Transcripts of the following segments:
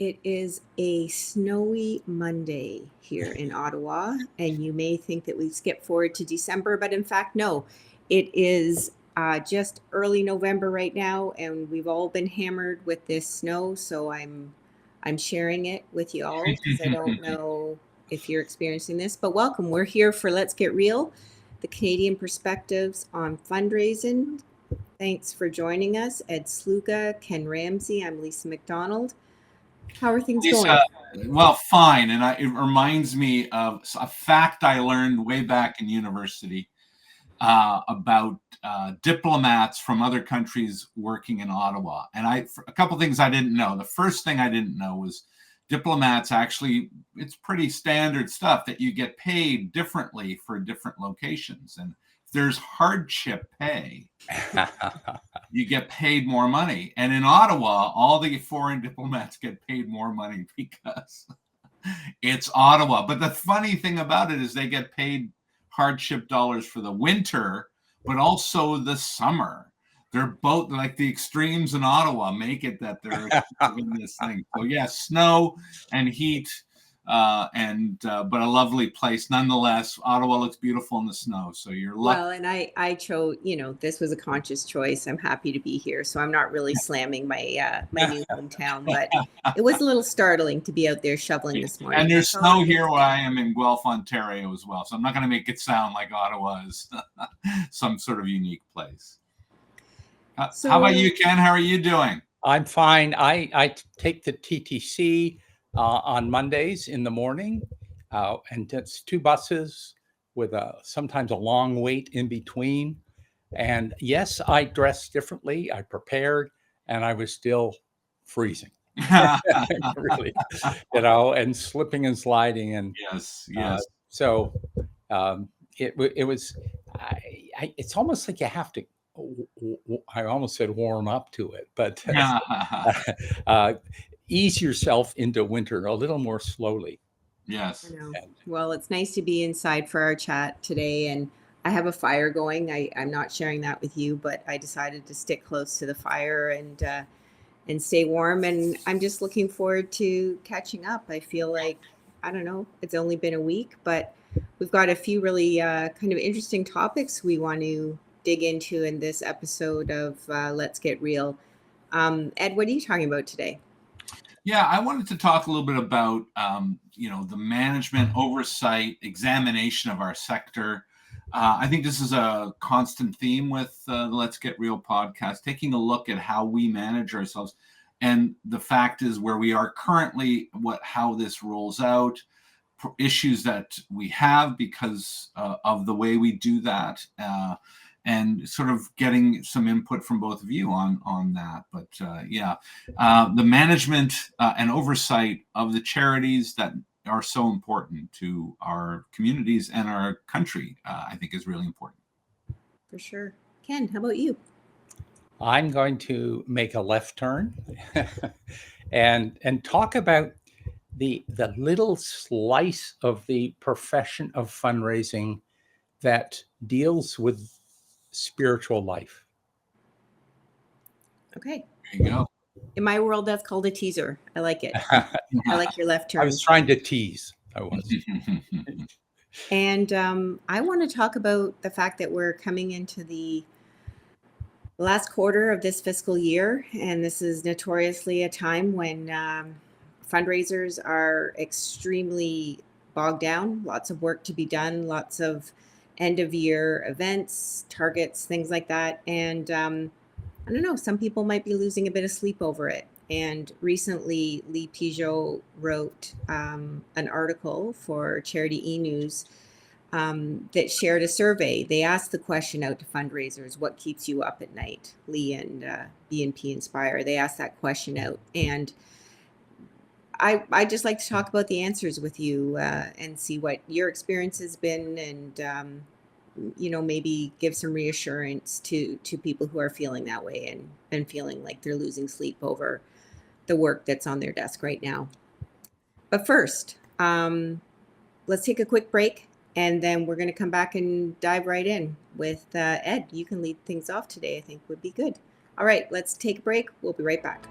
It is a snowy Monday here in Ottawa, and you may think that we skipped forward to December, but in fact, no. It is just early November right now, and we've all been hammered with this snow. So I'm sharing it with you all because I don't know if you're experiencing this. But welcome, we're here for Let's Get Real, the Canadian perspectives on fundraising. Thanks for joining us, Ed Sluga, Ken Ramsey. I'm Lisa McDonald. How are things going? Lisa, well, fine. And it reminds me of a fact I learned way back in university about diplomats from other countries working in Ottawa. And a couple things I didn't know. The first thing I didn't know was diplomats actually, it's pretty standard stuff that you get paid differently for different locations. And if there's hardship pay, you get paid more money. And in Ottawa, all the foreign diplomats get paid more money because it's Ottawa. But the funny thing about it is they get paid hardship dollars for the winter, but also the summer. They're both like the extremes in Ottawa make it that they're doing this thing. So yeah, snow and heat, but a lovely place nonetheless. Ottawa looks beautiful in the snow, so you're lucky. Well, and I chose, this was a conscious choice. I'm happy to be here, so I'm not really slamming my my new hometown, but it was a little startling to be out there shoveling this morning. And there's snow here where I am in Guelph, Ontario as well, so I'm not going to make it sound like Ottawa is some sort of unique place. How about you, Ken? How are you doing? I'm fine. I take the TTC on Mondays in the morning, and it's 2 buses with sometimes a long wait in between. And yes, I dressed differently. I prepared, and I was still freezing. Really, and slipping and sliding. And yes. So it was. It's almost like you have to. I almost said warm up to it, but ease yourself into winter a little more slowly. Yes. Well, it's nice to be inside for our chat today, and I have a fire going. I'm not sharing that with you, but I decided to stick close to the fire and stay warm. And I'm just looking forward to catching up. I feel like, I don't know, it's only been a week, but we've got a few really kind of interesting topics we want to dig into in this episode of Let's Get Real. Ed, what are you talking about today? Yeah, I wanted to talk a little bit about, the management, oversight, examination of our sector. I think this is a constant theme with the Let's Get Real podcast, taking a look at how we manage ourselves. And the fact is where we are currently, how this rolls out, issues that we have because of the way we do that. And sort of getting some input from both of you on that. But the management and oversight of the charities that are so important to our communities and our country, I think is really important. For sure. Ken, how about you? I'm going to make a left turn and talk about the little slice of the profession of fundraising that deals with spiritual life. Okay. There you go. In my world, that's called a teaser. I like it. I like your left turn. I was trying to tease. I was. And I want to talk about the fact that we're coming into the last quarter of this fiscal year. And this is notoriously a time when fundraisers are extremely bogged down, lots of work to be done, lots of end of year events, targets, things like that. And I don't know, some people might be losing a bit of sleep over it. And recently, Lee Pigeot wrote an article for Charity E-News that shared a survey. They asked the question out to fundraisers, what keeps you up at night? Lee and BNP Inspire, they asked that question out. And I just like to talk about the answers with you and see what your experience has been, and maybe give some reassurance to people who are feeling that way and feeling like they're losing sleep over the work that's on their desk right now. But first, let's take a quick break, and then we're going to come back and dive right in with Ed. You can lead things off today, I think would be good. All right, let's take a break. We'll be right back.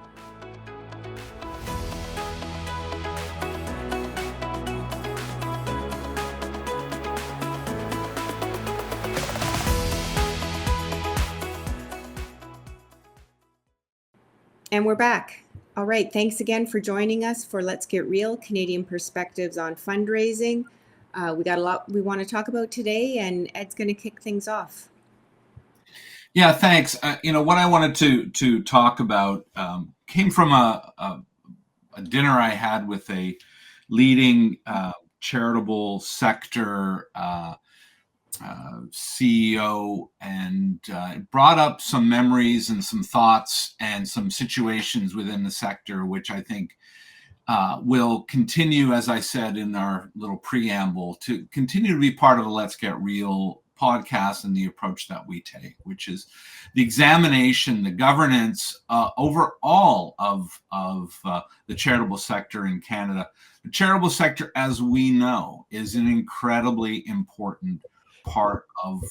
And we're back. All right. Thanks again for joining us for Let's Get Real, Canadian Perspectives on Fundraising. We got a lot we want to talk about today, and Ed's going to kick things off. Yeah, thanks. What I wanted to talk about came from a dinner I had with a leading charitable sector CEO, and it brought up some memories and some thoughts and some situations within the sector, which I think will continue, as I said in our little preamble, to continue to be part of the Let's Get Real podcast and the approach that we take, which is the examination, the governance overall of the charitable sector in Canada. The charitable sector, as we know, is an incredibly important part of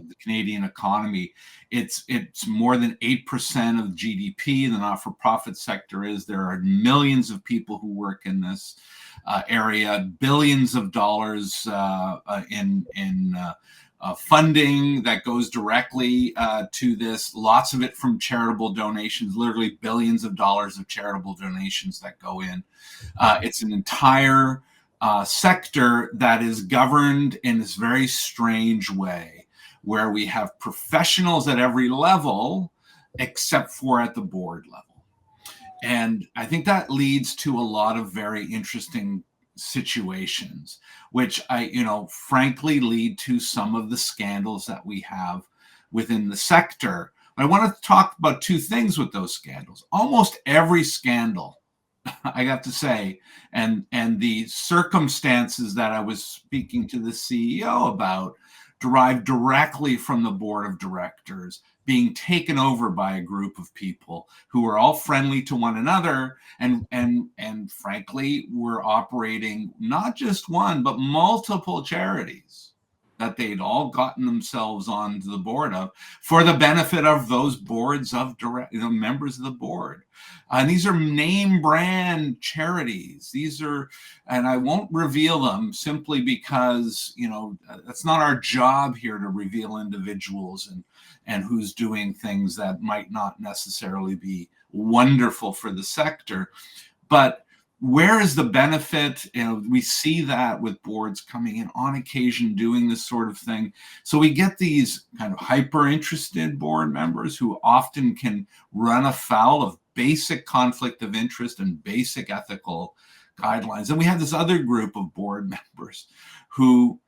the Canadian economy. It's more than 8% of GDP. The not-for-profit sector is. There are millions of people who work in this area, billions of dollars in funding that goes directly to this. Lots of it from charitable donations, literally billions of dollars of charitable donations that go in. It's an entire sector that is governed in this very strange way, where we have professionals at every level, except for at the board level. And I think that leads to a lot of very interesting situations, which frankly lead to some of the scandals that we have within the sector. But I want to talk about two things with those scandals. Almost every scandal, I have to say, and the circumstances that I was speaking to the CEO about derived directly from the board of directors being taken over by a group of people who were all friendly to one another, and frankly were operating not just one but multiple charities that they'd all gotten themselves onto the board of for the benefit of those boards of members of the board. And these are name brand charities. These are, and I won't reveal them simply because, that's not our job here to reveal individuals and who's doing things that might not necessarily be wonderful for the sector. But where is the benefit? We see that with boards coming in on occasion doing this sort of thing. So we get these kind of hyper interested board members who often can run afoul of basic conflict of interest and basic ethical guidelines. And we have this other group of board members who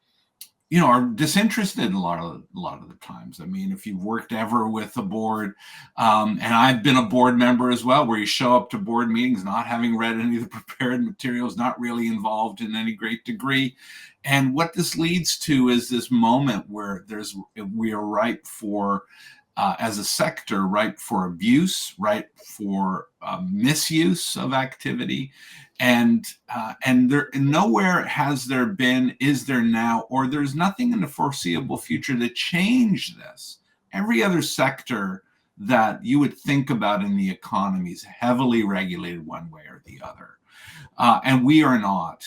are disinterested a lot of the times. I mean, if you've worked ever with a board, and I've been a board member as well, where you show up to board meetings not having read any of the prepared materials, not really involved in any great degree. And what this leads to is this moment where we are ripe for, as a sector, ripe for abuse, ripe for misuse of activity. And there nowhere is there now, or there's nothing in the foreseeable future to change this. Every other sector that you would think about in the economy is heavily regulated one way or the other, and we are not.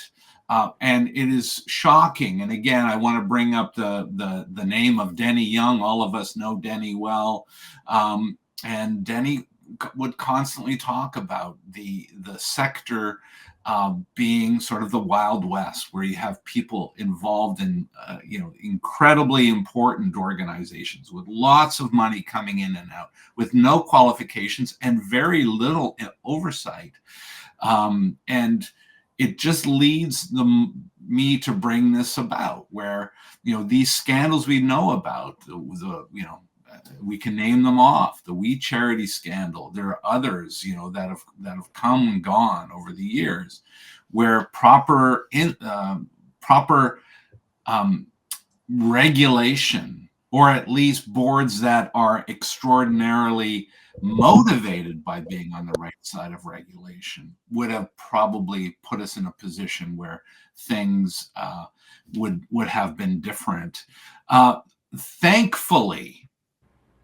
And it is shocking. And again, I want to bring up the name of Denny Young. All of us know Denny well, and Denny would constantly talk about the sector being sort of the Wild West, where you have people involved in incredibly important organizations with lots of money coming in and out, with no qualifications and very little oversight. And it just leads me to bring this about, where these scandals we know about, we can name them off. The We Charity scandal. There are others, that have come and gone over the years, where proper regulation, or at least boards that are extraordinarily motivated by being on the right side of regulation, would have probably put us in a position where things would have been different. Thankfully,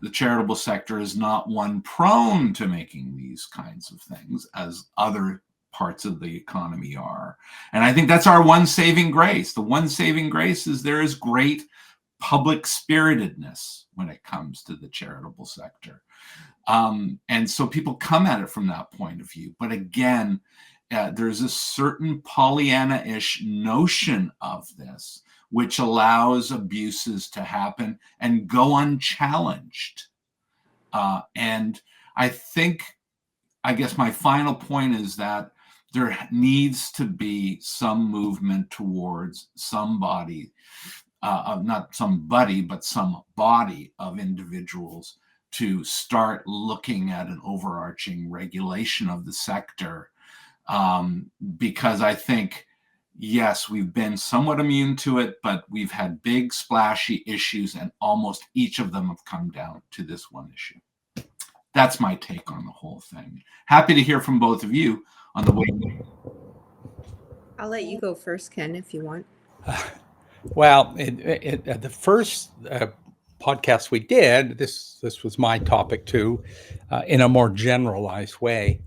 the charitable sector is not one prone to making these kinds of things as other parts of the economy are. And I think that's our one saving grace. The one saving grace is there is great public spiritedness when it comes to the charitable sector. And so people come at it from that point of view. But again, there's a certain Pollyanna-ish notion of this, which allows abuses to happen and go unchallenged. And I guess my final point is that there needs to be some movement towards somebody, not somebody, but some body of individuals to start looking at an overarching regulation of the sector. Because I think, yes, we've been somewhat immune to it, but we've had big splashy issues, and almost each of them have come down to this one issue. That's my take on the whole thing. Happy to hear from both of you on the way. I'll let you go first, Ken, if you want. Well, the first podcast we did, this was my topic too, in a more generalized way.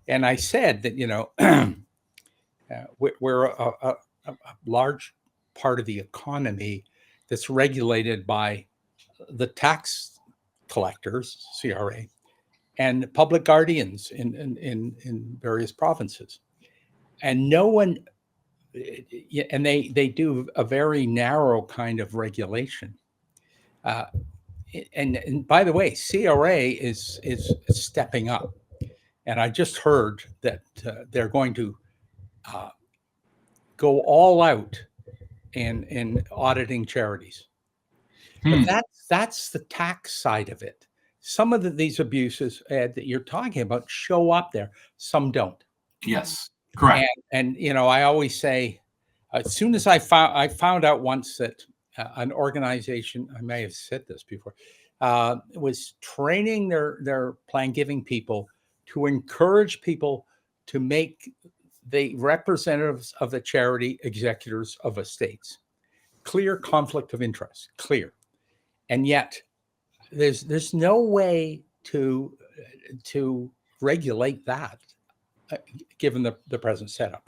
And I said that, we're a large part of the economy that's regulated by the tax collectors, CRA, and public guardians in various provinces. And no one, and they do a very narrow kind of regulation. And by the way, CRA is stepping up. And I just heard that they're going to go all out in auditing charities. But that's the tax side of it. Some of these abuses, Ed, that you're talking about show up there. Some don't. Yes, correct. And I always say, as soon as I found out once that an organization, I may have said this before, was training their plan giving people to encourage people to make the representatives of the charity executors of estates. Clear conflict of interest, clear. And yet there's no way to regulate that given the present setup.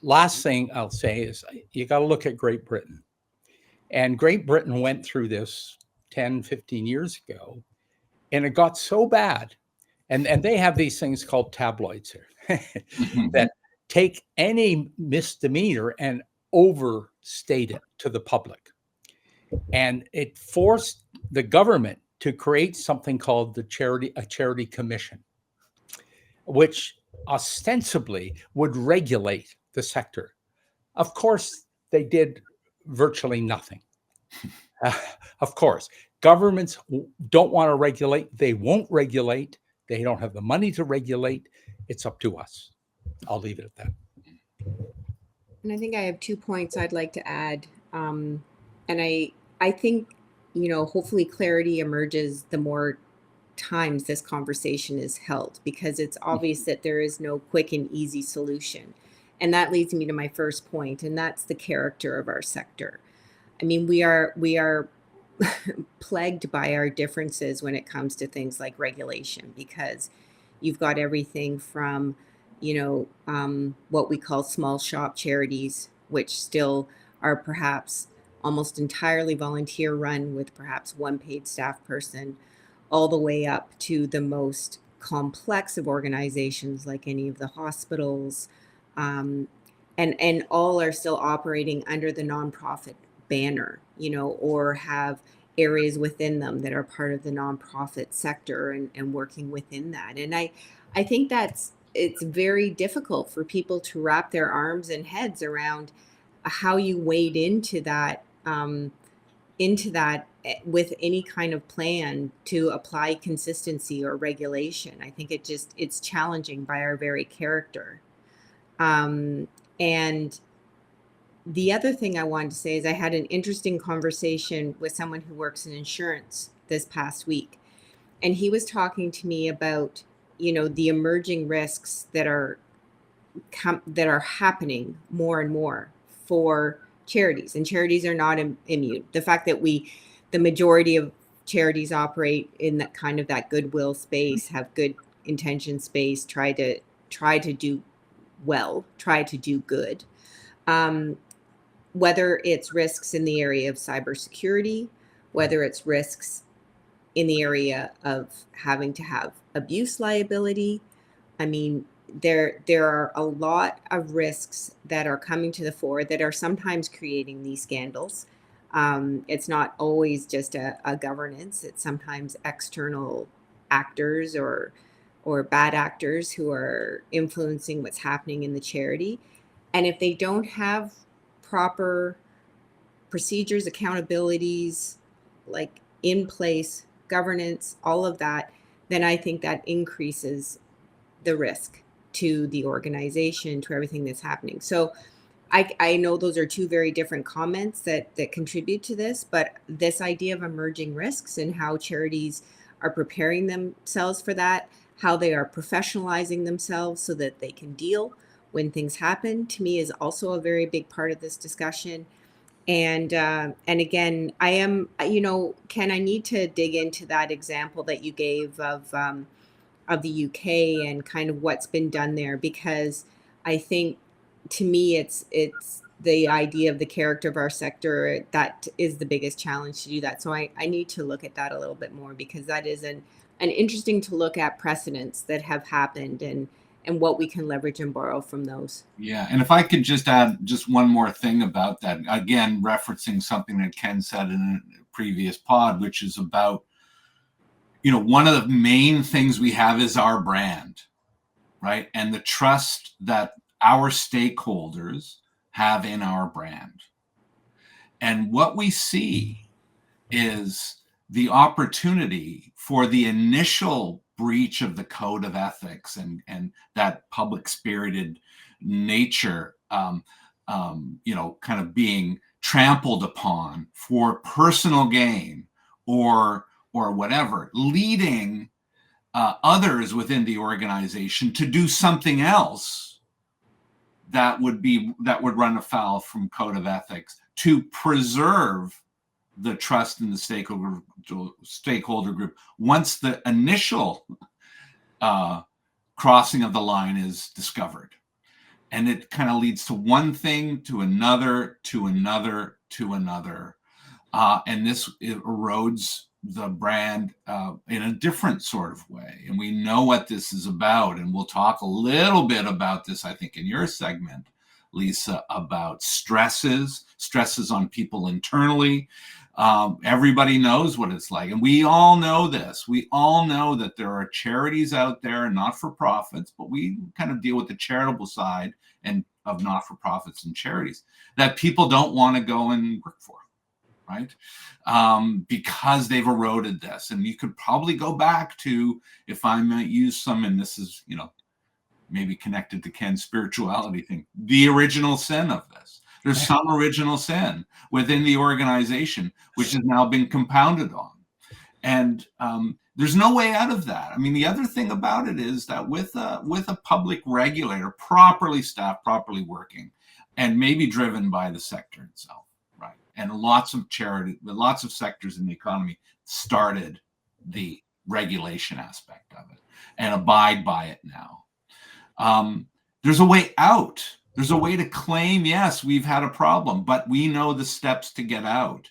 Last thing I'll say is you got to look at Great Britain. And Great Britain went through this 10, 15 years ago, and it got so bad. And they have these things called tabloids here that take any misdemeanor and overstate it to the public. And it forced the government to create something called a charity commission, which ostensibly would regulate the sector. Of course, they did virtually nothing. Of course, governments don't want to regulate. They won't regulate. They don't have the money to regulate. It's up to us. I'll leave it at that. And I think I have 2 points I'd like to add. And I think, hopefully clarity emerges the more times this conversation is held, because it's obvious that there is no quick and easy solution. And that leads me to my first point, and that's the character of our sector. I mean, we are plagued by our differences when it comes to things like regulation, because you've got everything from, what we call small shop charities, which still are perhaps almost entirely volunteer run with perhaps one paid staff person, all the way up to the most complex of organizations like any of the hospitals, and all are still operating under the nonprofit banner, or have areas within them that are part of the nonprofit sector and working within that. And I think it's very difficult for people to wrap their arms and heads around how you wade into that with any kind of plan to apply consistency or regulation. I think it's challenging by our very character. And the other thing I wanted to say is I had an interesting conversation with someone who works in insurance this past week. And he was talking to me about, the emerging risks that are happening more and more for charities. And charities are not immune. The fact that the majority of charities operate in that kind of that goodwill space, have good intention space, try to do well, try to do good. Whether it's risks in the area of cybersecurity, whether it's risks in the area of having to have abuse liability. I mean, there are a lot of risks that are coming to the fore that are sometimes creating these scandals. It's not always just a governance. It's sometimes external actors or bad actors who are influencing what's happening in the charity. And if they don't have proper procedures, accountabilities, like in place, governance, all of that, then I think that increases the risk to the organization, to everything that's happening. So I know those are two very different comments that contribute to this, but this idea of emerging risks and how charities are preparing themselves for that, how they are professionalizing themselves so that they can deal when things happen, to me is also a very big part of this discussion. And again, I am, Ken, I need to dig into that example that you gave of the UK and kind of what's been done there, because I think to me it's the idea of the character of our sector that is the biggest challenge to do that. So I need to look at that a little bit more, because that is an interesting to look at precedents that have happened and what we can leverage and borrow from those. Yeah, and if I could just add just one more thing about that, again, referencing something that Ken said in a previous pod, which is about, one of the main things we have is our brand, right? And the trust that our stakeholders have in our brand. And what we see is the opportunity for the initial breach of the code of ethics and that public spirited nature, kind of being trampled upon for personal gain or whatever, leading others within the organization to do something else that would run afoul from code of ethics to preserve the trust in the stakeholder group once the initial crossing of the line is discovered. And it kind of leads to one thing, to another, to another, to another. And this erodes the brand in a different sort of way. And we know what this is about. And we'll talk a little bit about this, I think, in your segment, Lisa, about stresses on people internally. Everybody knows what it's like. And we all know this. We all know that there are charities out there, not-for-profits, but we kind of deal with the charitable side and of not-for-profits and charities that people don't want to go and work for, right? Because they've eroded this. And you could probably go back to, if I might use some, and this is, maybe connected to Ken's spirituality thing, the original sin of this. There's some original sin within the organization, which has now been compounded on. And there's no way out of that. I mean, the other thing about it is that with a public regulator, properly staffed, properly working, and maybe driven by the sector itself, right? And lots of sectors in the economy started the regulation aspect of it and abide by it now. There's a way out. There's a way to claim, yes, we've had a problem, but we know the steps to get out.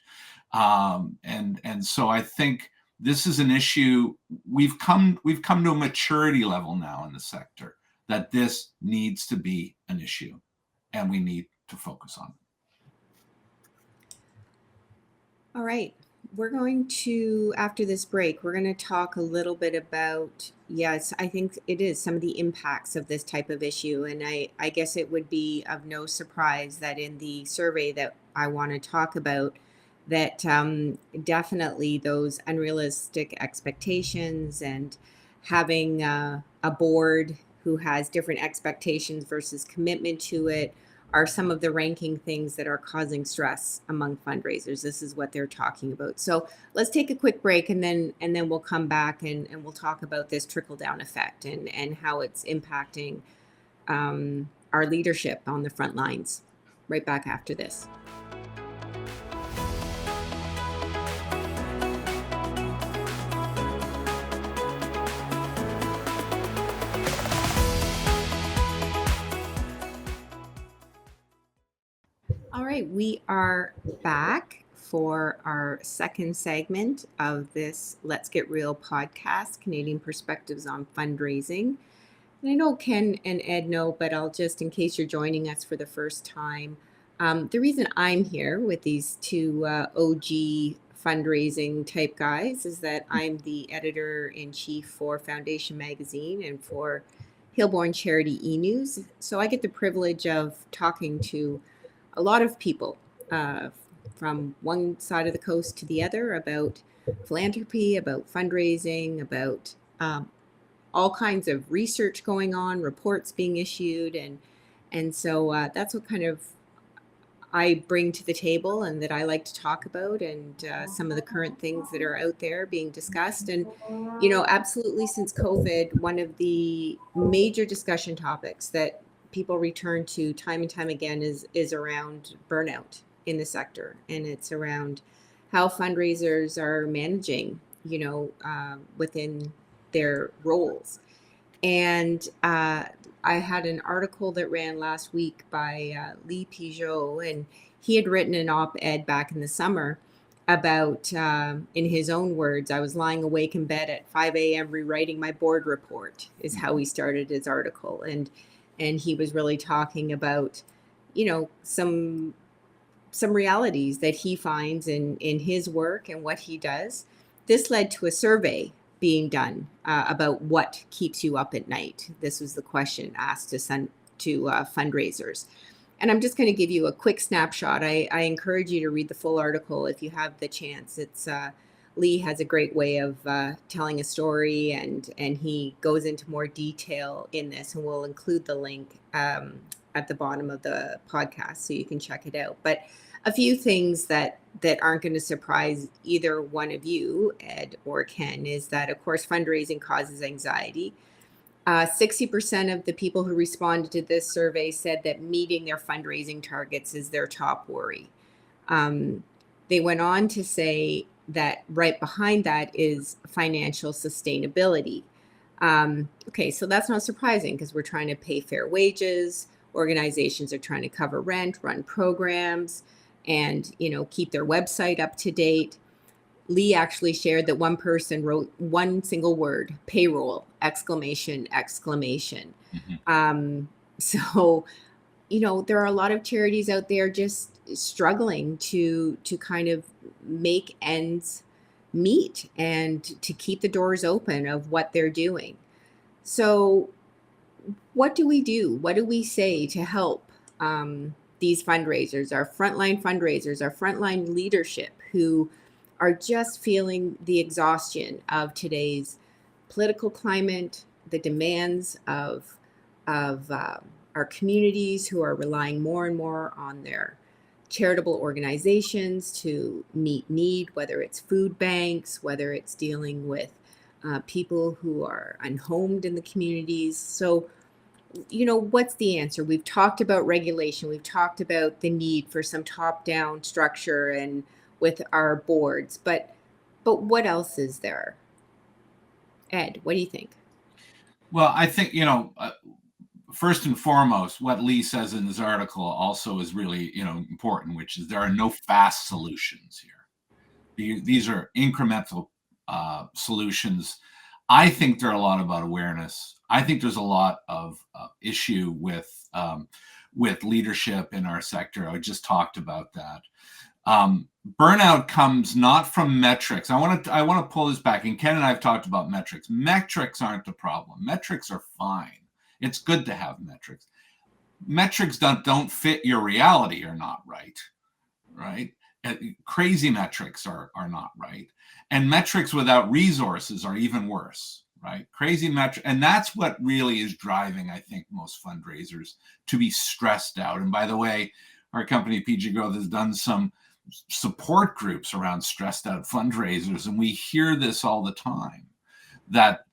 And so I think this is an issue. We've come to a maturity level now in the sector that this needs to be an issue, and we need to focus on it. All right. We're going to, after this break, we're going to talk a little bit about, yes, I think it is some of the impacts of this type of issue. And I guess it would be of no surprise that in the survey that I want to talk about, that definitely those unrealistic expectations and having a board who has different expectations versus commitment to it are some of the ranking things that are causing stress among fundraisers. This is what they're talking about. So let's take a quick break, and then we'll come back and we'll talk about this trickle-down effect and how it's impacting our leadership on the front lines. Right back after this. All right, we are back for our second segment of this Let's Get Real podcast, Canadian Perspectives on Fundraising. And I know Ken and Ed know, but I'll just, in case you're joining us for the first time, the reason I'm here with these two OG fundraising type guys is that I'm the editor-in-chief for Foundation Magazine and for Hillborn Charity e-News. So I get the privilege of talking to a lot of people from one side of the coast to the other about philanthropy, about fundraising, about all kinds of research going on, reports being issued, and so that's what kind of I bring to the table and that I like to talk about, and some of the current things that are out there being discussed. And absolutely, since COVID, one of the major discussion topics that people return to time and time again is around burnout in the sector, and it's around how fundraisers are managing, within their roles. And I had an article that ran last week by Lee Pigeot, and he had written an op-ed back in the summer about, in his own words, I was lying awake in bed at 5 a.m. rewriting my board report, is how he started his article. And he was really talking about, some realities that he finds in his work and what he does. This led to a survey being done about what keeps you up at night. This was the question asked to fundraisers. And I'm just going to give you a quick snapshot. I encourage you to read the full article if you have the chance. It's Lee has a great way of telling a story, and he goes into more detail in this, and we'll include the link at the bottom of the podcast so you can check it out. But a few things that aren't going to surprise either one of you, Ed or Ken, is that, of course, fundraising causes anxiety. 60% of the people who responded to this survey said that meeting their fundraising targets is their top worry. They went on to say that right behind that is financial sustainability. Okay, so that's not surprising because we're trying to pay fair wages. Organizations are trying to cover rent, run programs, and keep their website up to date. Lee actually shared that one person wrote one single word: payroll! ! Mm-hmm. So there are a lot of charities out there just struggling to kind of make ends meet and to keep the doors open of what they're doing. So what do we do? What do we say to help these fundraisers, our frontline leadership, who are just feeling the exhaustion of today's political climate, the demands of our communities, who are relying more and more on their charitable organizations to meet need, whether it's food banks, whether it's dealing with people who are unhomed in the communities. So what's the answer? We've talked about regulation. We've talked about the need for some top-down structure and with our boards. But what else is there? Ed, what do you think? Well, I think, first and foremost, what Lee says in this article also is really, important, which is there are no fast solutions here. These are incremental solutions. I think there are a lot about awareness. I think there's a lot of issue with leadership in our sector. I just talked about that. Burnout comes not from metrics. I want to pull this back. And Ken and I have talked about metrics. Metrics aren't the problem. Metrics are fine. It's good to have metrics. Metrics don't fit your reality are not right. Crazy metrics are not right. And metrics without resources are even worse, right? Crazy metrics. And that's what really is driving, I think, most fundraisers to be stressed out. And by the way, our company, PG Growth, has done some support groups around stressed out fundraisers. And we hear this all the time, that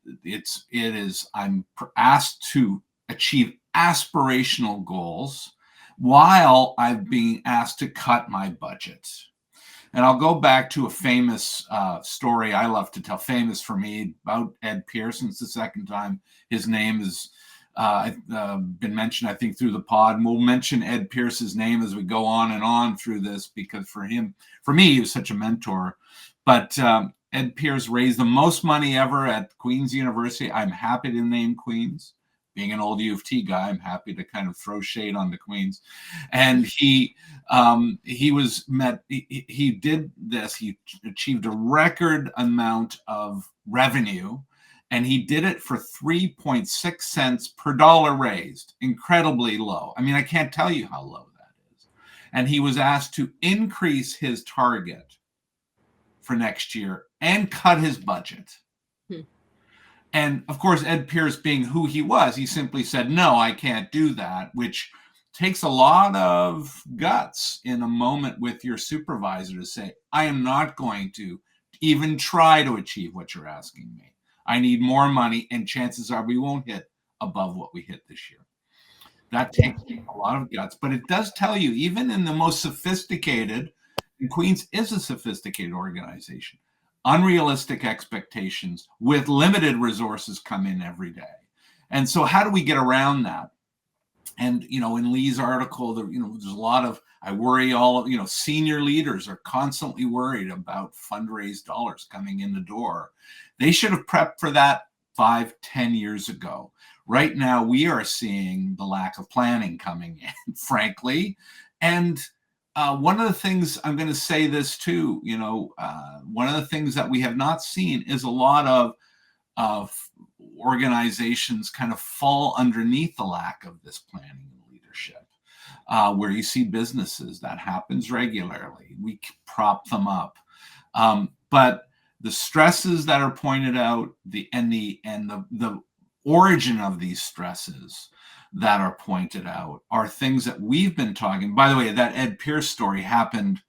I'm asked to achieve aspirational goals while I've been asked to cut my budget. And I'll go back to a famous story I love to tell, famous for me, about Ed Pearson. It's the second time his name is been mentioned, I think, through the pod, and we'll mention Ed Pierce's name as we go on and on through this, because for me, he was such a mentor. But Ed Pierce raised the most money ever at Queen's University. I'm happy to name Queen's. Being an old U of T guy, I'm happy to kind of throw shade on the Queens. And he did this. He achieved a record amount of revenue, and he did it for 3.6 cents per dollar raised. Incredibly low. I mean, I can't tell you how low that is. And he was asked to increase his target for next year and cut his budget. And of course, Ed Pierce, being who he was, he simply said, no, I can't do that, which takes a lot of guts in a moment with your supervisor to say, I am not going to even try to achieve what you're asking me. I need more money, and chances are we won't hit above what we hit this year. That takes a lot of guts, but it does tell you, even in the most sophisticated, and Queens is a sophisticated organization, unrealistic expectations with limited resources come in every day. And so how do we get around that? And, in Lee's article, there's a lot of, I worry senior leaders are constantly worried about fundraised dollars coming in the door. They should have prepped for that 5-10 years ago. Right now, we are seeing the lack of planning coming in, frankly. And one of the things, I'm going to say this too, one of the things that we have not seen is a lot of organizations kind of fall underneath the lack of this planning and leadership, where you see businesses, that happens regularly. We prop them up. But the stresses that are pointed out, the origin of these stresses that are pointed out are things that we've been talking. By the way, that Ed Pierce story happened.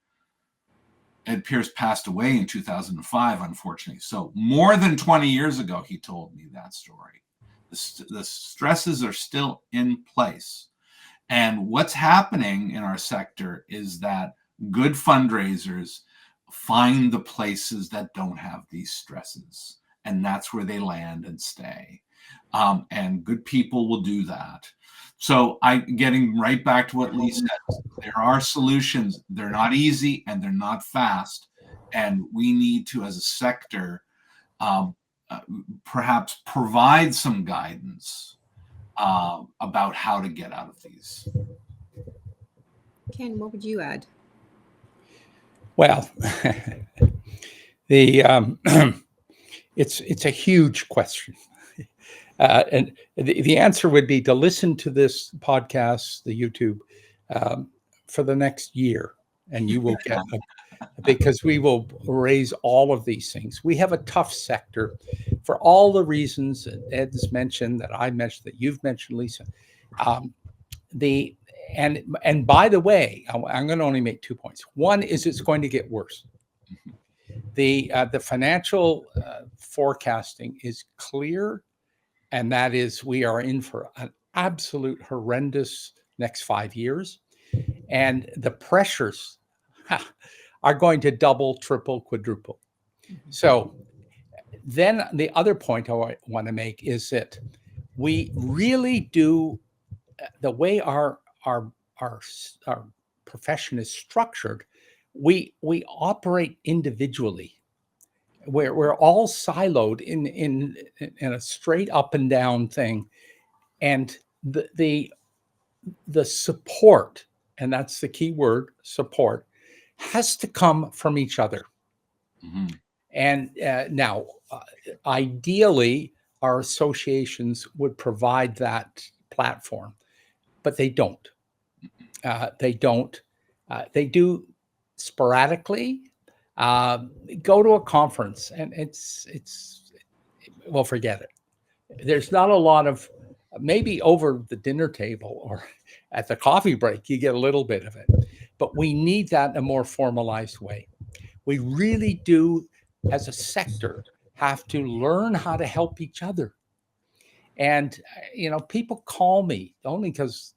Ed Pierce passed away in 2005, unfortunately. So more than 20 years ago, he told me that story. The stresses are still in place. And what's happening in our sector is that good fundraisers find the places that don't have these stresses. And that's where they land and stay. And good people will do that. So getting right back to what Lee said, there are solutions. They're not easy and they're not fast. And we need to, as a sector, perhaps provide some guidance about how to get out of these. Ken, what would you add? Well, it's a huge question. And the answer would be to listen to this podcast, the YouTube, for the next year, and you will get because we will raise all of these things. We have a tough sector for all the reasons that Ed's mentioned, that I mentioned, that you've mentioned, Lisa. And by the way, I'm going to only make 2 points. One is it's going to get worse. The financial forecasting is clear. And that is, we are in for an absolute horrendous next 5 years. And the pressures are going to double, triple, quadruple. So then the other point I want to make is that we really do, the way our profession is structured, we operate individually. We're all siloed in a straight up and down thing, and the support, and that's the key word, support, has to come from each other. Mm-hmm. And now, ideally, our associations would provide that platform, but they don't. They don't. They do sporadically. Go to a conference, and well, forget it. There's not a lot of, maybe over the dinner table or at the coffee break, you get a little bit of it, but we need that in a more formalized way. We really do, as a sector, have to learn how to help each other. And, people call me only because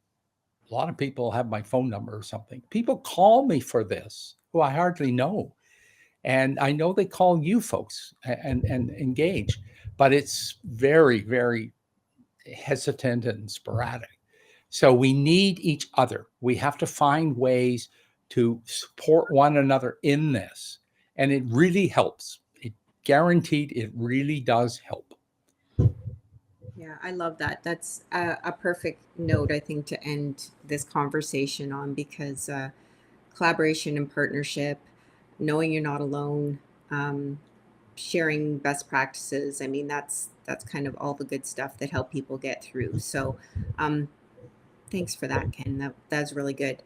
a lot of people have my phone number or something. People call me for this who I hardly know. And I know they call you folks and engage, but it's very, very hesitant and sporadic. So we need each other. We have to find ways to support one another in this. And it really helps. It guaranteed, it really does help. Yeah, I love that. That's a perfect note, I think, to end this conversation on, because collaboration and partnership, knowing you're not alone, sharing best practices. I mean, that's kind of all the good stuff that help people get through. So, thanks for that, Ken. That's really good.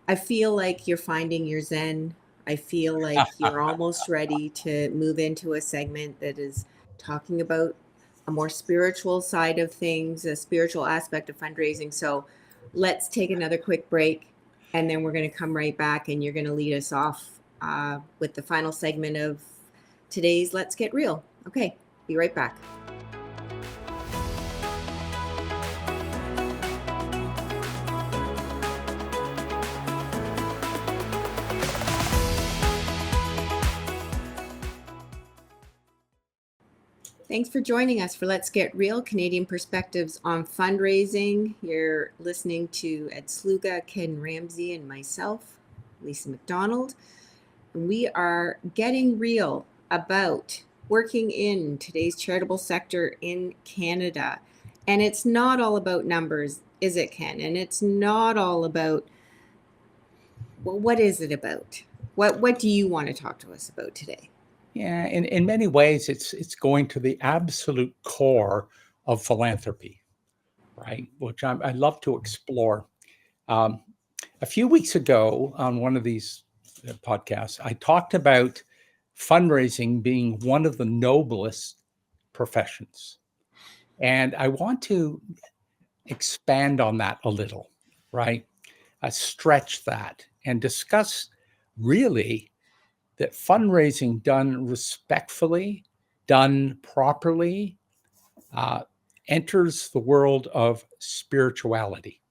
I feel like you're finding your zen. I feel like you're almost ready to move into a segment that is talking about a more spiritual side of things, a spiritual aspect of fundraising. So let's take another quick break, and then we're going to come right back, and you're going to lead us off with the final segment of today's Let's Get Real. Okay, be right back. Thanks for joining us for Let's Get Real, Canadian Perspectives on Fundraising. You're listening to Ed Sluga, Ken Ramsey, and myself, Lisa McDonald. And we are getting real about working in today's charitable sector in Canada. And it's not all about numbers, is it, Ken? And it's not all about, well, what is it about? What do you want to talk to us about today? Yeah, in many ways, it's going to the absolute core of philanthropy, right? Which I love to explore. A few weeks ago on one of these podcasts, I talked about fundraising being one of the noblest professions. And I want to expand on that a little, right? Stretch that and discuss really that fundraising done respectfully, done properly, enters the world of spirituality.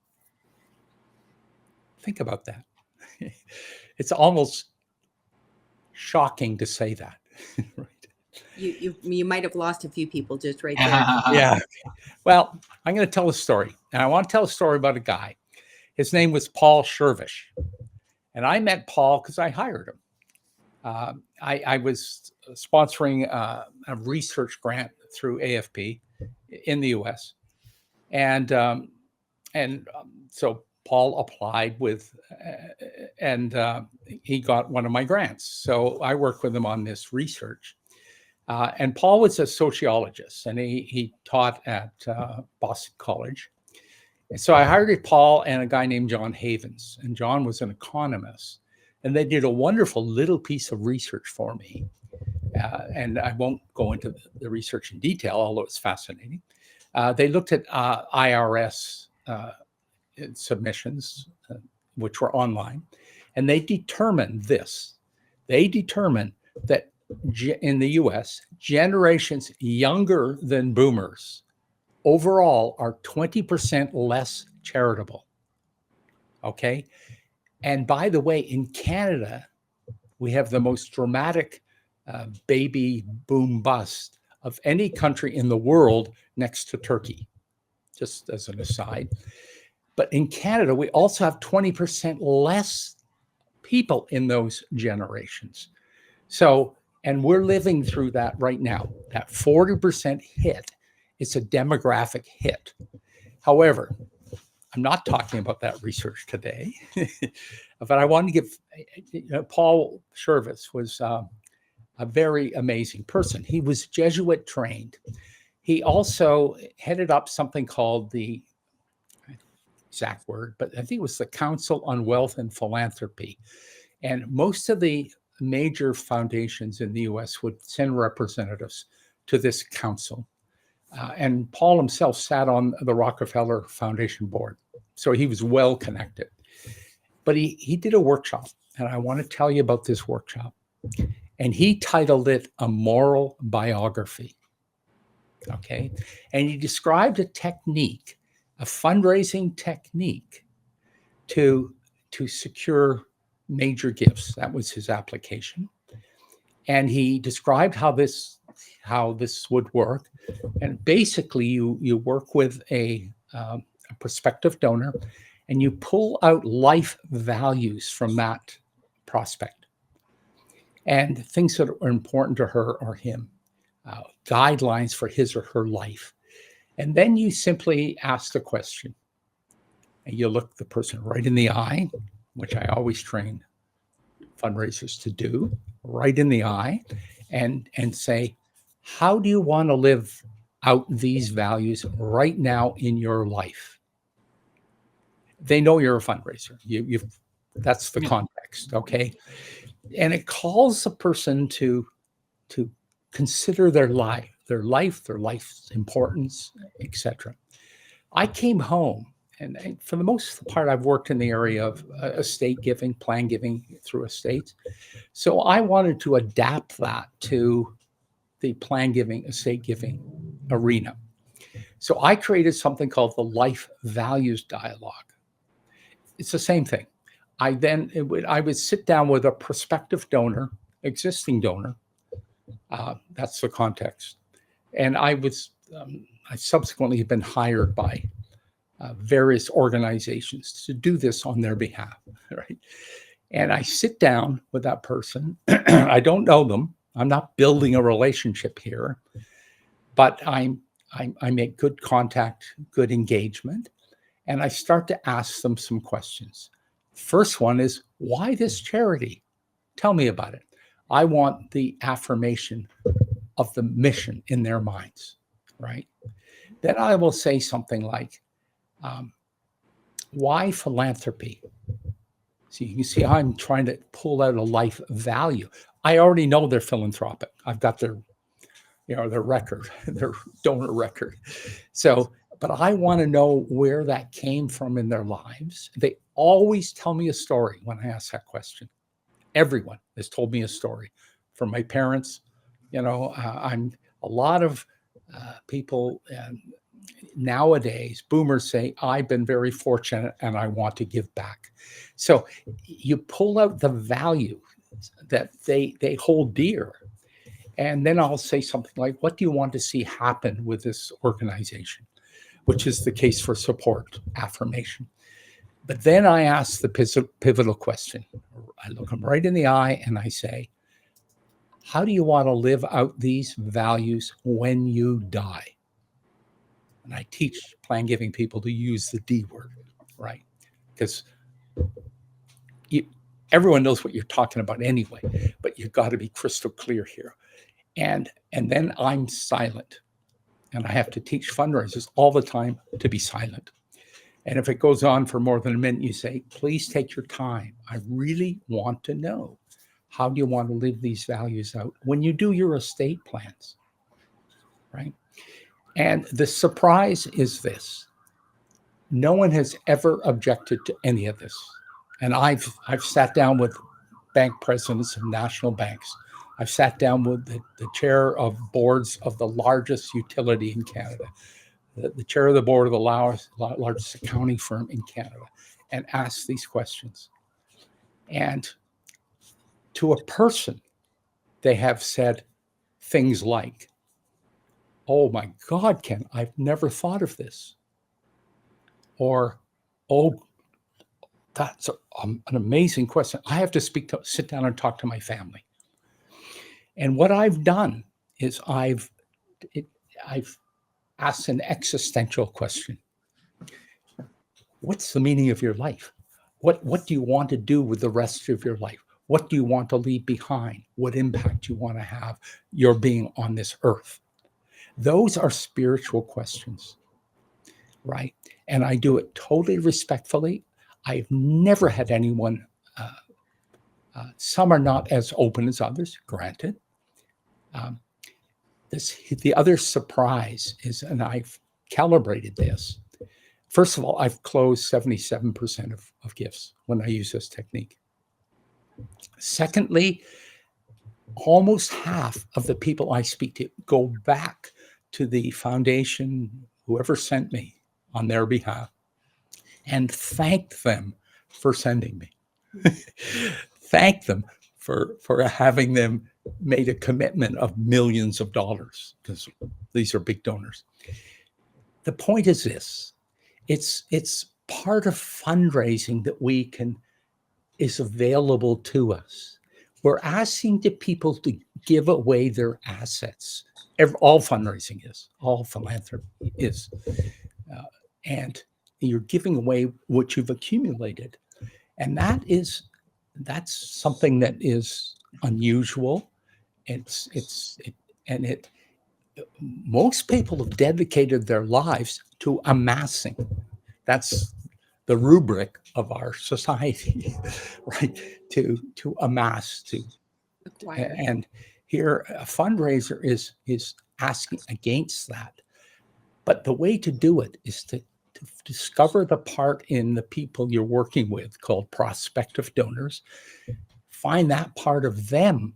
Think about that. It's almost shocking to say that. Right? You might have lost a few people just right there. Yeah. Well, I'm going to tell a story, and I want to tell a story about a guy. His name was Paul Shervish, and I met Paul because I hired him. I was sponsoring a research grant through AFP in the U.S. And so Paul applied with, and he got one of my grants. So I worked with him on this research. And Paul was a sociologist, and he taught at Boston College. And so I hired Paul and a guy named John Havens, and John was an economist. And they did a wonderful little piece of research for me. And I won't go into the research in detail, although it's fascinating. They looked at IRS submissions, which were online, and they determined this. They determined that in the US, generations younger than boomers overall are 20% less charitable. Okay? And by the way, in Canada, we have the most dramatic baby boom bust of any country in the world next to Turkey, just as an aside. But in Canada, we also have 20% less people in those generations. So, and we're living through that right now. That 40% hit, it's a demographic hit. However, I'm not talking about that research today, but I want to give, Paul Shervish was a very amazing person. He was Jesuit trained. He also headed up something called the, exact word, but I think it was the Council on Wealth and Philanthropy. And most of the major foundations in the US would send representatives to this council. And Paul himself sat on the Rockefeller Foundation board. So he was well connected. But he did a workshop, and I want to tell you about this workshop. And he titled it A Moral Biography. Okay. And he described a technique, a fundraising technique to secure major gifts. That was his application. And he described how this would work. And basically, you work with a prospective donor, and you pull out life values from that prospect, and things that are important to her or him, guidelines for his or her life. And then you simply ask the question, and you look the person right in the eye, which I always train fundraisers to do, right in the eye, and say, how do you want to live out these values right now in your life? They know you're a fundraiser. That's the context, okay? And it calls the person to consider their life's importance, etc. I came home, and for the most part, I've worked in the area of estate giving, plan giving through estates. So I wanted to adapt that to the plan giving, estate giving arena. So I created something called the Life Values Dialogue. It's the same thing. I would sit down with a prospective donor, existing donor. That's the context. And I subsequently have been hired by various organizations to do this on their behalf, right? And I sit down with that person. I don't know them. I'm not building a relationship here, but I make good contact, good engagement, and I start to ask them some questions. First one is, why this charity? Tell me about it. I want the affirmation of the mission in their minds, right? Then I will say something like, why philanthropy? So you can see how I'm trying to pull out a life value. I already know they're philanthropic. I've got their record, their donor record. So, but I want to know where that came from in their lives. They always tell me a story when I ask that question. Everyone has told me a story. From my parents, I'm a lot of people nowadays, boomers say, I've been very fortunate and I want to give back. So you pull out the value that they hold dear. And then I'll say something like, what do you want to see happen with this organization? Which is the case for support, affirmation. But then I ask the pivotal question. I look them right in the eye and I say, how do you want to live out these values when you die? And I teach plan giving people to use the D word, right? Because everyone knows what you're talking about anyway, but you've got to be crystal clear here. And then I'm silent. And I have to teach fundraisers all the time to be silent. And if it goes on for more than a minute, you say, please take your time. I really want to know, how do you want to live these values out when you do your estate plans, right? And the surprise is this. No one has ever objected to any of this. And I've sat down with bank presidents of national banks. I've sat down with the chair of boards of the largest utility in Canada, the chair of the board of the largest accounting firm in Canada, and asked these questions. And to a person, they have said things like, oh my God, Ken, I've never thought of this. Or, oh, that's an amazing question. I have to sit down and talk to my family. And what I've done is I've asked an existential question. What's the meaning of your life? What do you want to do with the rest of your life? What do you want to leave behind? What impact you want to have your being on this earth? Those are spiritual questions, right? And I do it totally respectfully. I've never had anyone, some are not as open as others, granted. The other surprise is, and I've calibrated this, first of all, I've closed 77% of gifts when I use this technique. Secondly, almost half of the people I speak to go back to the foundation, whoever sent me on their behalf, and thank them for sending me. Thank them for having them made a commitment of millions of dollars, because these are big donors. The point is this: it's part of fundraising that is available to us. We're asking the people to give away their assets. All fundraising is, all philanthropy is, and you're giving away what you've accumulated, and that's something that is unusual. Most people have dedicated their lives to amassing. That's the rubric of our society, right? To amass, to Acquire. and here a fundraiser is asking against that. But the way to do it is to discover the part in the people you're working with called prospective donors. Find that part of them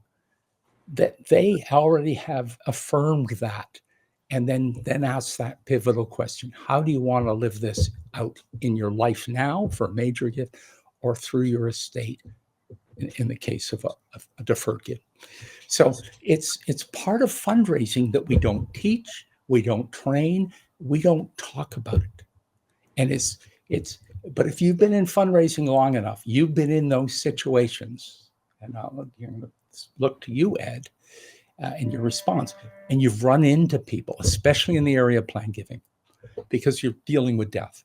that they already have affirmed that, and then ask that pivotal question: how do you want to live this out in your life now for a major gift, or through your estate in the case of a deferred gift? So it's part of fundraising that we don't teach, we don't train, we don't talk about it. And but if you've been in fundraising long enough, you've been in those situations, and I'll look to you, Ed, in your response, and you've run into people, especially in the area of planned giving, because you're dealing with death,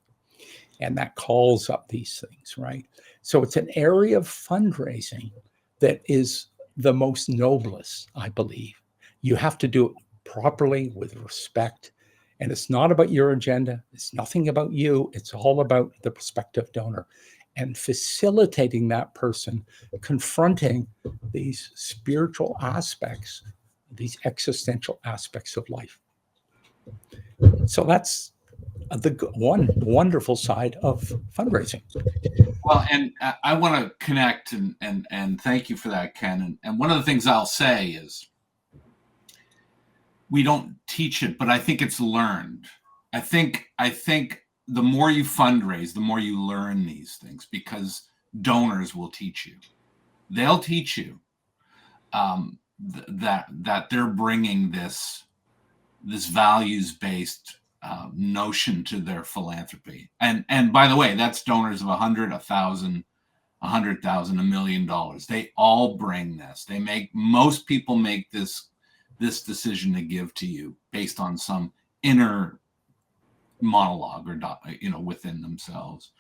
and that calls up these things, right? So it's an area of fundraising that is the most noblest, I believe. You have to do it properly with respect. And it's not about your agenda. It's nothing about you. It's all about the prospective donor and facilitating that person confronting these spiritual aspects, these existential aspects of life. So that's the one wonderful side of fundraising. Well, and I want to connect and thank you for that, Ken. And one of the things I'll say is, we don't teach it, but I think it's learned. I think the more you fundraise, the more you learn these things, because donors will teach you. They'll teach you that they're bringing this values-based notion to their philanthropy. And by the way, that's donors of 100, 1,000, 100,000, $1 million. They all bring this. Most people make this decision to give to you based on some inner monologue or within themselves.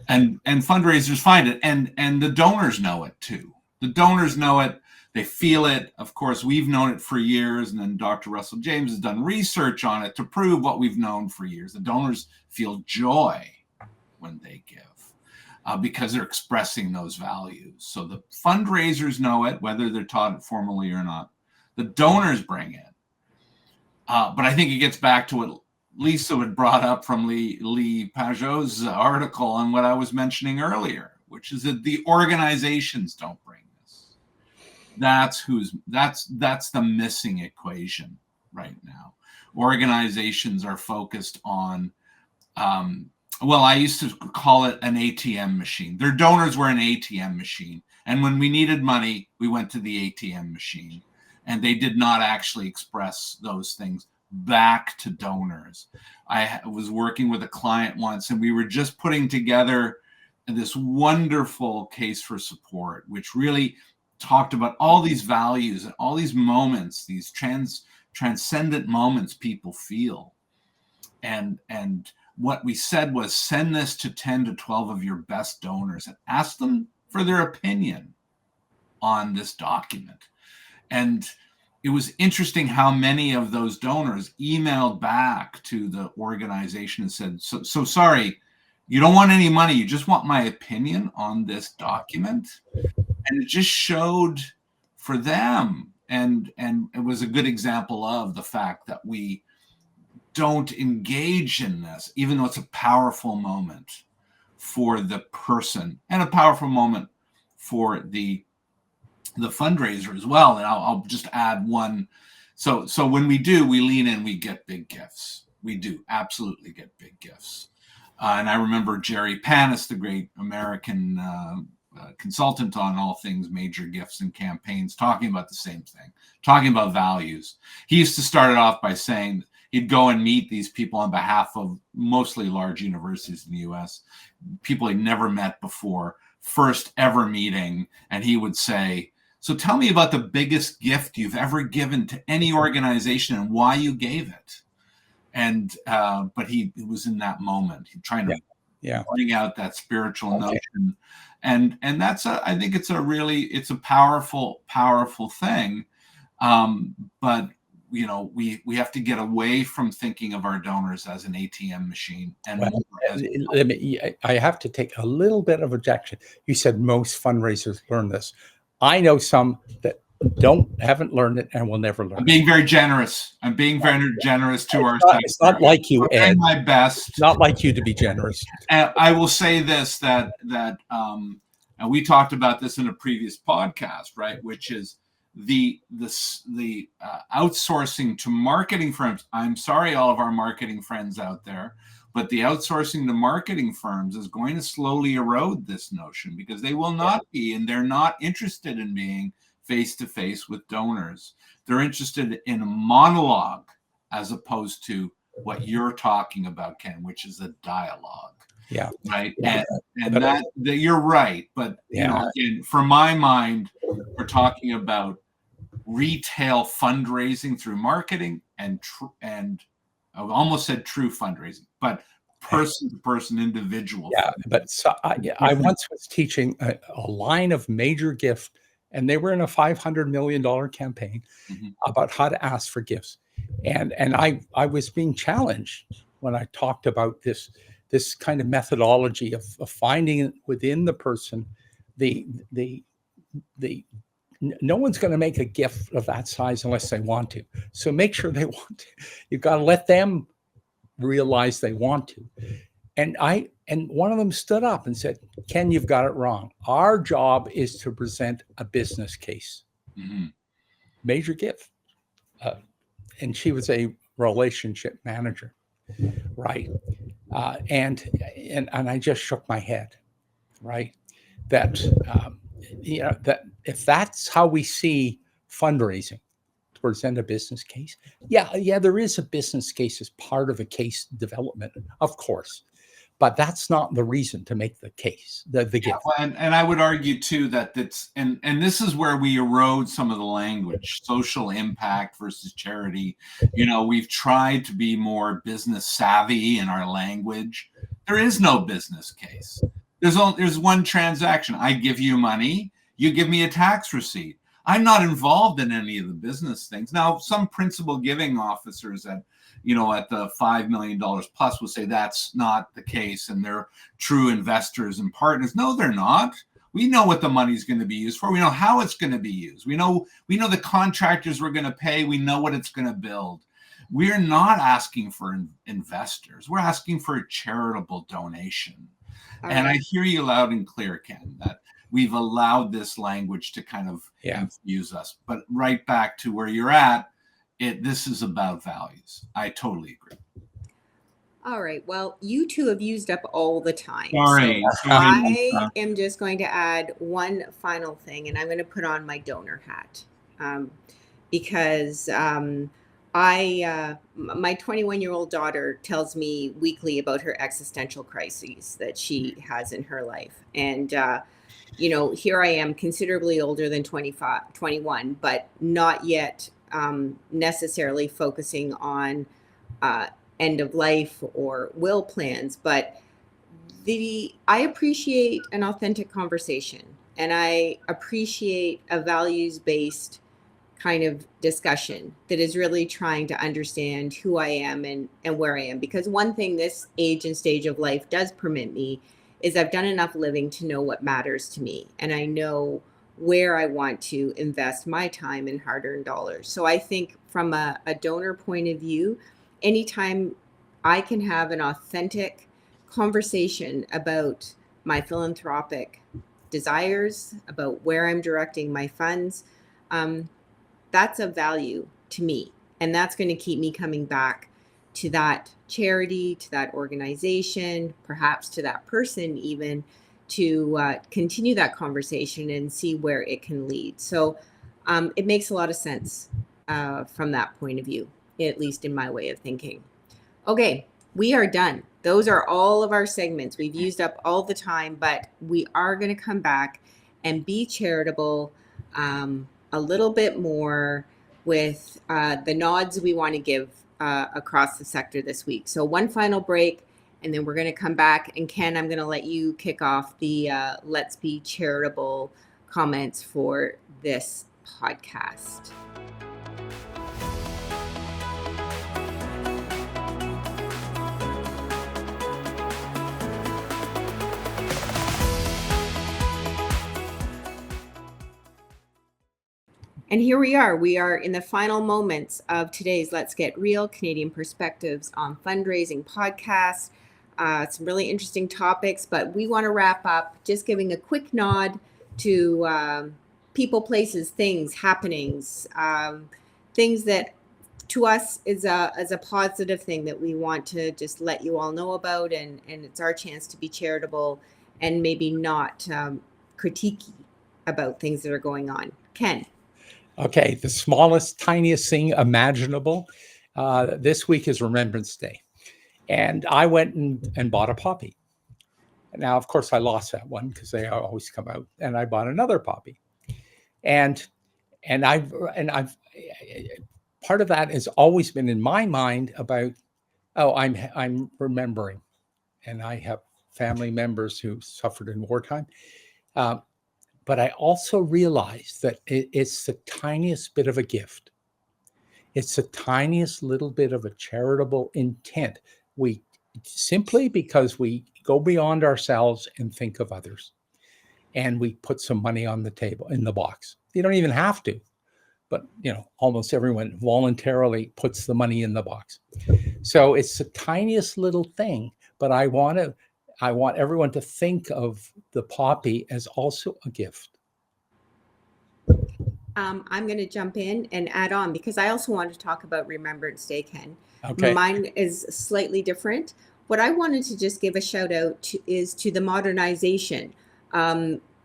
And fundraisers find it, and the donors know it too. The donors know it. They feel it. Of course, we've known it for years, and then Dr. Russell James has done research on it to prove what we've known for years. The donors feel joy when they give because they're expressing those values. So the fundraisers know it, whether they're taught it formally or not. The donors bring it. But I think it gets back to what Lisa had brought up from Lee Pajot's article and what I was mentioning earlier, which is that the organizations don't bring this. That's the missing equation right now. Organizations are focused on, I used to call it an ATM machine. Their donors were an ATM machine. And when we needed money, we went to the ATM machine. And they did not actually express those things back to donors. I was working with a client once, and we were just putting together this wonderful case for support, which really talked about all these values and all these moments, these transcendent moments people feel. And what we said was, send this to 10 to 12 of your best donors and ask them for their opinion on this document. And it was interesting how many of those donors emailed back to the organization and said, so sorry, you don't want any money. You just want my opinion on this document. And it just showed for them. And it was a good example of the fact that we don't engage in this, even though it's a powerful moment for the person and a powerful moment for the fundraiser as well. And I'll just add one. So when we lean in, we get big gifts. We do absolutely get big gifts. And I remember Jerry Panis, the great American consultant on all things major gifts and campaigns, talking about the same thing, talking about values. He used to start it off by saying he'd go and meet these people on behalf of mostly large universities in the US, people he'd never met before, first ever meeting. And he would say, so tell me about the biggest gift you've ever given to any organization and why you gave it. And, but it was in that moment, he trying to bring out that spiritual notion. And that's I think it's a powerful thing. But we have to get away from thinking of our donors as an ATM machine. And I have to take a little bit of objection. You said most fundraisers learn this. I know some that haven't learned it and will never learn it. I'm being very generous. I'm being very generous to our sector. It's not like you, Ed. I'm my best. It's not like you to be generous. And I will say this, that and we talked about this in a previous podcast, right? Which is the outsourcing to marketing firms. I'm sorry, all of our marketing friends out there, but the outsourcing to marketing firms is going to slowly erode this notion, because they will not be, and they're not interested in being face-to-face with donors. They're interested in a monologue as opposed to what you're talking about, Ken, which is a dialogue. Yeah. Right. And that you're right. But again, for my mind, we're talking about retail fundraising through marketing and I almost said true fundraising, but person to person, individual. Yeah. But so I once was teaching a line of major gift, and they were in a $500 million campaign about how to ask for gifts. And I was being challenged when I talked about this kind of methodology of finding within the person no one's going to make a gift of that size unless they want to. So make sure they want to. You've got to let them realize they want to. And one of them stood up and said, Ken, you've got it wrong. Our job is to present a business case. Major gift. And she was a relationship manager, right? And I just shook my head, right? That that if that's how we see fundraising, to present a business case, there is a business case as part of a case development, of course, but that's not the reason to make the case, the gift. And I would argue too that and this is where we erode some of the language, social impact versus charity. We've tried to be more business savvy in our language. There is no business case. There's one transaction. I give you money, you give me a tax receipt. I'm not involved in any of the business things. Now, some principal giving officers at the $5 million plus will say that's not the case, and they're true investors and partners. No, they're not. We know what the money's going to be used for. We know how it's going to be used. We know the contractors we're going to pay. We know what it's going to build. We're not asking for investors. We're asking for a charitable donation. And I hear you loud and clear, Ken, that we've allowed this language to kind of confuse us. But right back to where you're at, this is about values. I totally agree. All right. Well, you two have used up all the time. Sorry. So I am just going to add one final thing, and I'm going to put on my donor hat because my 21-year-old daughter tells me weekly about her existential crises that she has in her life. And, here I am, considerably older than 21, but not yet necessarily focusing on end of life or will plans. But I appreciate an authentic conversation, and I appreciate a values-based kind of discussion that is really trying to understand who I am and where I am. Because one thing this age and stage of life does permit me is I've done enough living to know what matters to me. And I know where I want to invest my time and hard-earned dollars. So I think from a donor point of view, anytime I can have an authentic conversation about my philanthropic desires, about where I'm directing my funds, that's of value to me. And that's going to keep me coming back to that charity, to that organization, perhaps to that person even, to continue that conversation and see where it can lead. So it makes a lot of sense from that point of view, at least in my way of thinking. Okay, we are done. Those are all of our segments. We've used up all the time, but we are going to come back and be charitable a little bit more with the nods we want to give across the sector this week. So one final break, and then we're going to come back. And Ken, I'm going to let you kick off the Let's Be Charitable comments for this podcast. And here we are. We are in the final moments of today's Let's Get Real Canadian Perspectives on Fundraising podcast. Some really interesting topics, but we want to wrap up just giving a quick nod to people, places, things, happenings, things that to us is a positive thing that we want to just let you all know about. And it's our chance to be charitable and maybe not critiquey about things that are going on. Ken. Okay, the smallest, tiniest thing imaginable. This week is Remembrance Day. And I went and bought a poppy. Now, of course, I lost that one because they always come out. And I bought another poppy. And I've part of that has always been in my mind about, I'm remembering. And I have family members who suffered in wartime. But I also realized that it's the tiniest bit of a gift. It's the tiniest little bit of a charitable intent. We simply because we go beyond ourselves and think of others. And we put some money on the table in the box. You don't even have to, but almost everyone voluntarily puts the money in the box. So it's the tiniest little thing, but I want everyone to think of the poppy as also a gift. I'm going to jump in and add on because I also want to talk about Remembrance Day, Ken. Okay. Mine is slightly different. What I wanted to just give a shout out to is to the modernization.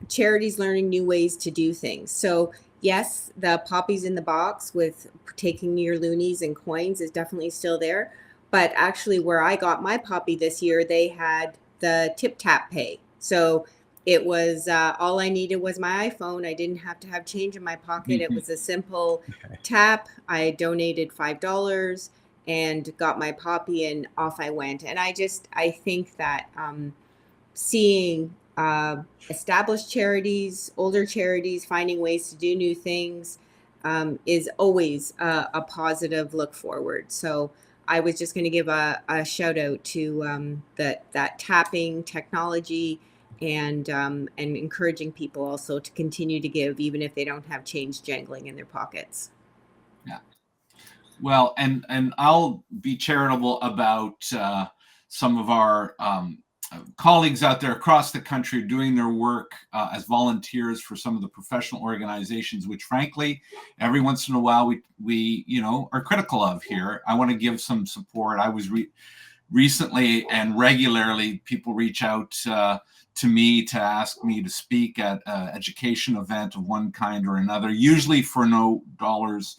Charities learning new ways to do things. So yes, the poppies in the box with taking your loonies and coins is definitely still there. But actually where I got my poppy this year, they had the tip tap pay. So it was all I needed was my iPhone. I didn't have to have change in my pocket. It was a simple tap. I donated $5 and got my poppy and off I went. And I think that seeing established charities, older charities, finding ways to do new things is always a positive look forward. So I was just going to give a shout out to that tapping technology and encouraging people also to continue to give, even if they don't have change jangling in their pockets. Yeah. Well, and I'll be charitable about some of our colleagues out there across the country doing their work as volunteers for some of the professional organizations, which frankly, every once in a while we are critical of here. I want to give some support. I was recently and regularly people reach out to me to ask me to speak at an education event of one kind or another, usually for no dollars,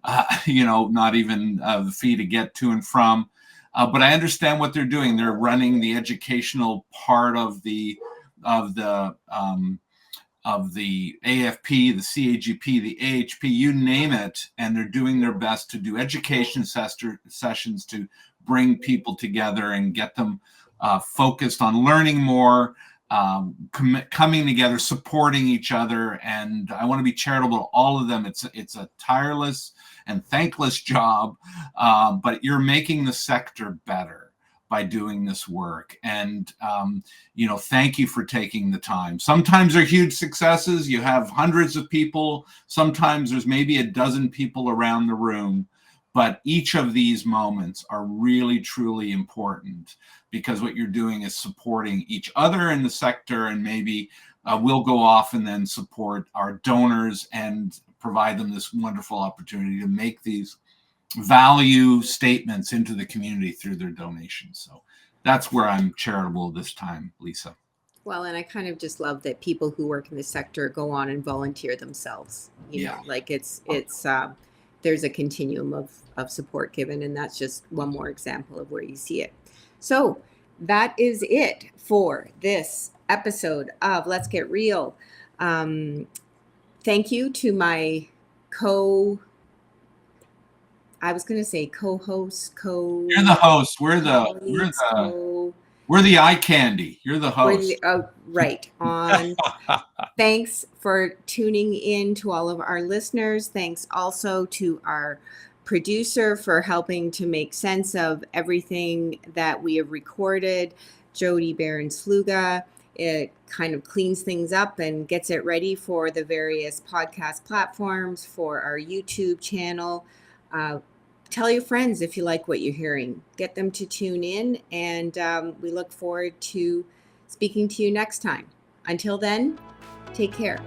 not even the fee to get to and from. But I understand what they're doing. They're running the educational part of the AFP, the CAGP, the AHP, you name it, and they're doing their best to do education sessions to bring people together and get them focused on learning more, coming together, supporting each other. And I want to be charitable to all of them. It's a tireless and thankless job, but you're making the sector better by doing this work. And, thank you for taking the time. Sometimes they're huge successes. You have hundreds of people. Sometimes there's maybe a dozen people around the room. But each of these moments are really, truly important because what you're doing is supporting each other in the sector, and maybe we'll go off and then support our donors and provide them this wonderful opportunity to make these value statements into the community through their donations. So that's where I'm charitable this time, Lisa. Well, and I kind of just love that people who work in this sector go on and volunteer themselves. Yeah. Like there's a continuum of support given, and that's just one more example of where you see it. So that is it for this episode of Let's Get Real. Thank you to my co-host, You're the host. We're colleagues, the eye candy. You're the host. Right on. Thanks for tuning in to all of our listeners. Thanks also to our producer for helping to make sense of everything that we have recorded, Jody Barron-Sluga. It kind of cleans things up and gets it ready for the various podcast platforms, for our YouTube channel. Tell your friends if you like what you're hearing. Get them to tune in, and we look forward to speaking to you next time. Until then, take care.